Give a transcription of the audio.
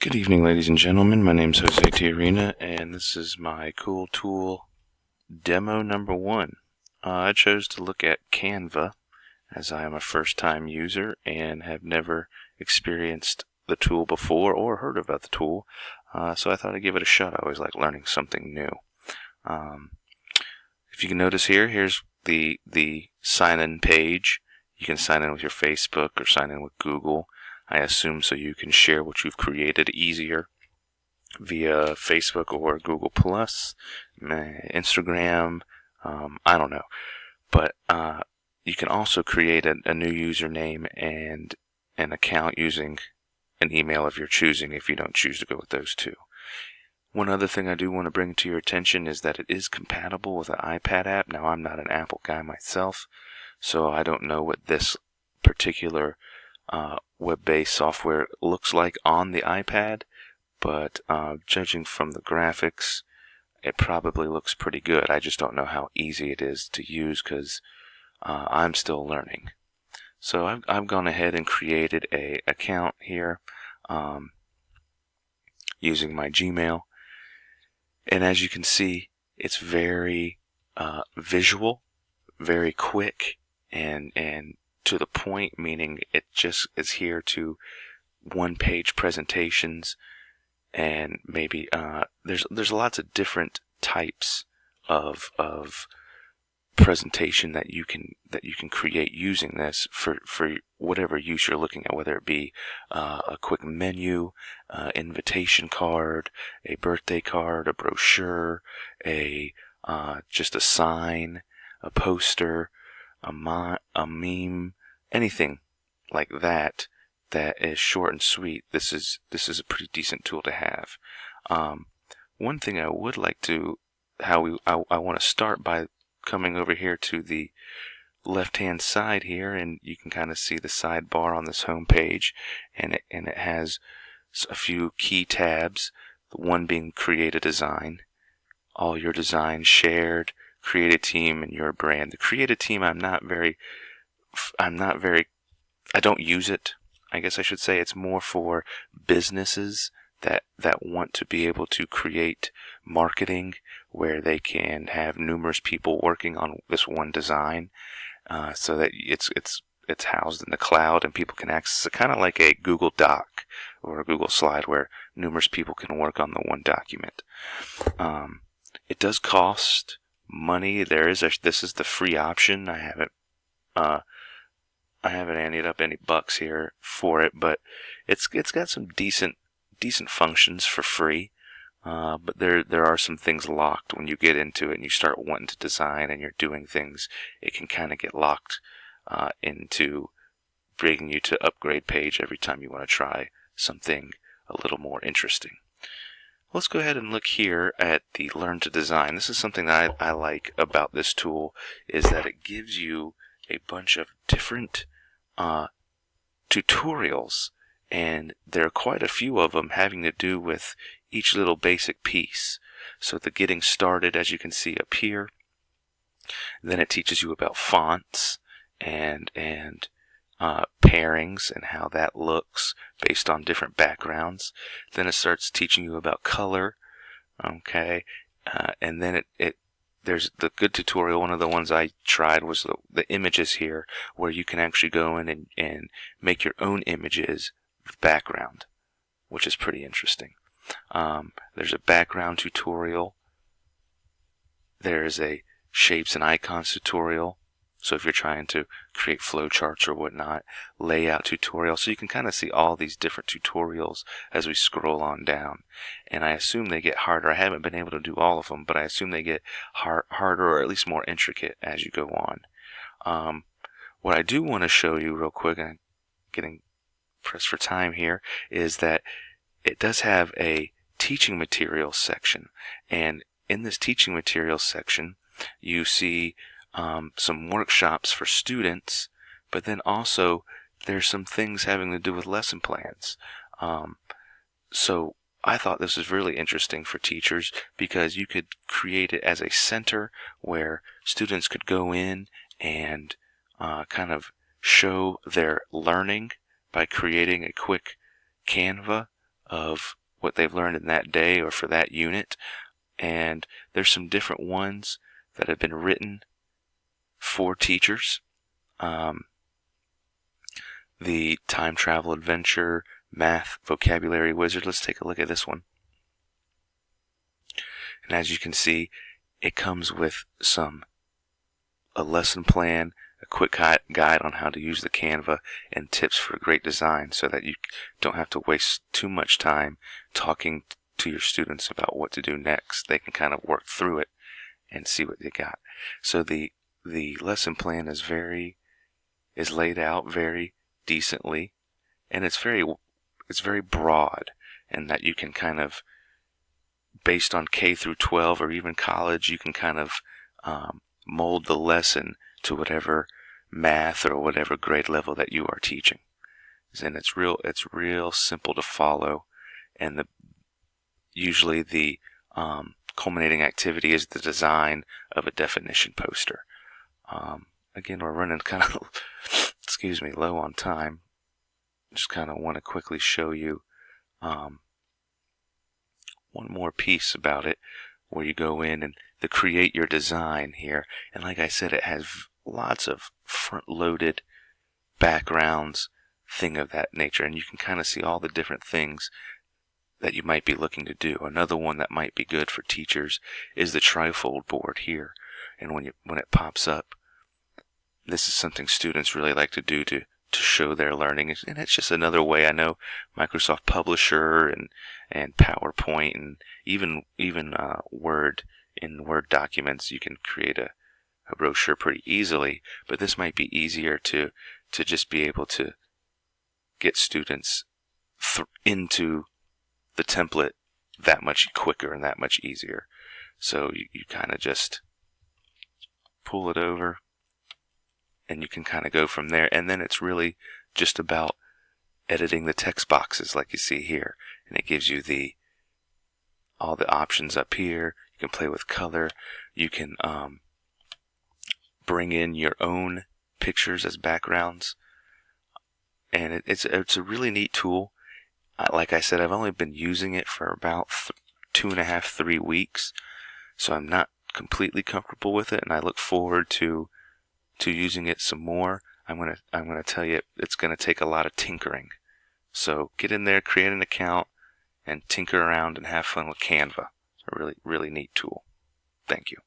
Good evening, ladies and gentlemen. My name is Jose Tiarina, and this is my Cool Tool demo number 1. I chose to look at Canva, as I am a first-time user and have never experienced the tool before or heard about the tool, so I thought I'd give it a shot. I always like learning something new. If you can notice here, here's the sign-in page. You can sign in with your Facebook or sign in with Google. I assume so you can share what you've created easier via Facebook or Google Plus, Instagram, I don't know. But you can also create a new username and an account using an email of your choosing if you don't choose to go with those two. One other thing I do want to bring to your attention is that it is compatible with an iPad app. Now, I'm not an Apple guy myself, so I don't know what this particular web-based software looks like on the iPad, but judging from the graphics, it probably looks pretty good. I just don't know how easy it is to use because I'm still learning. So I've gone ahead and created a account here using my Gmail, and as you can see, it's very visual, very quick, and to the point, meaning it just is here to one-page presentations, and maybe there's lots of different types of presentation that you can create using this for whatever use you're looking at, whether it be a quick menu, invitation card, a birthday card, a brochure, just a sign, a poster, a meme, anything like that is short and sweet. This is a pretty decent tool to have. One thing I would like to, I want to start by coming over here to the left-hand side here, and you can kind of see the sidebar on this home page, and it has a few key tabs. The one being create a design, all your designs shared, create a team, and your brand. The create a team, I don't use it. I guess I should say it's more for businesses that want to be able to create marketing where they can have numerous people working on this one design, so that it's housed in the cloud and people can access it, kind of like a Google Doc or a Google Slide where numerous people can work on the one document. It does cost money. This is the free option. I haven't ended up any bucks here for it, but it's got some decent functions for free. But there are some things locked when you get into it and you start wanting to design and you're doing things. It can kind of get locked into bringing you to upgrade page every time you want to try something a little more interesting. Let's go ahead and look here at the Learn to Design. This is something that I like about this tool, is that it gives you a bunch of different tutorials, and there are quite a few of them having to do with each little basic piece. So the getting started, as you can see up here, then it teaches you about fonts and pairings and how that looks based on different backgrounds. Then it starts teaching you about color, okay, and then there's the good tutorial. One of the ones I tried was the images here, where you can actually go in and make your own images with background, which is pretty interesting. There's a background tutorial. There's a shapes and icons tutorial. So if you're trying to create flowcharts or whatnot, layout tutorial. So you can kind of see all these different tutorials as we scroll on down. And I assume they get harder. I haven't been able to do all of them, but I assume they get harder or at least more intricate as you go on. What I do want to show you real quick, and I'm getting pressed for time here, is that it does have a teaching materials section. And in this teaching materials section, you see some workshops for students, but then also there's some things having to do with lesson plans. So I thought this was really interesting for teachers because you could create it as a center where students could go in and kind of show their learning by creating a quick Canva of what they've learned in that day or for that unit. And there's some different ones that have been written for teachers. The Time Travel Adventure Math Vocabulary Wizard. Let's take a look at this one. And as you can see, it comes with a lesson plan, a quick guide on how to use the Canva, and tips for great design so that you don't have to waste too much time talking to your students about what to do next. They can kind of work through it and see what they got. So the lesson plan is laid out very decently, and it's very broad, and that you can kind of, based on K through 12 or even college, you can kind of mold the lesson to whatever math or whatever grade level that you are teaching. And it's real simple to follow, and usually the culminating activity is the design of a definition poster. Again, we're running kind of low on time. Just kind of want to quickly show you one more piece about it, where you go in and the create your design here. And like I said, it has lots of front-loaded backgrounds, thing of that nature, and you can kind of see all the different things that you might be looking to do. Another one that might be good for teachers is the trifold board here. And when it pops up, this is something students really like to do to show their learning, and it's just another way. I know Microsoft Publisher and PowerPoint and even Word, in Word documents, you can create a brochure pretty easily, but this might be easier to just be able to get students into the template that much quicker and that much easier. So you kind of just pull it over, and you can kind of go from there. And then it's really just about editing the text boxes like you see here. And it gives you all the options up here. You can play with color. You can bring in your own pictures as backgrounds. And it's a really neat tool. Like I said, I've only been using it for about 2.5, 3 weeks. So I'm not completely comfortable with it, and I look forward to using it some more. I'm gonna tell you, it's gonna take a lot of tinkering. So get in there, create an account, and tinker around and have fun with Canva. A really, really neat tool. Thank you.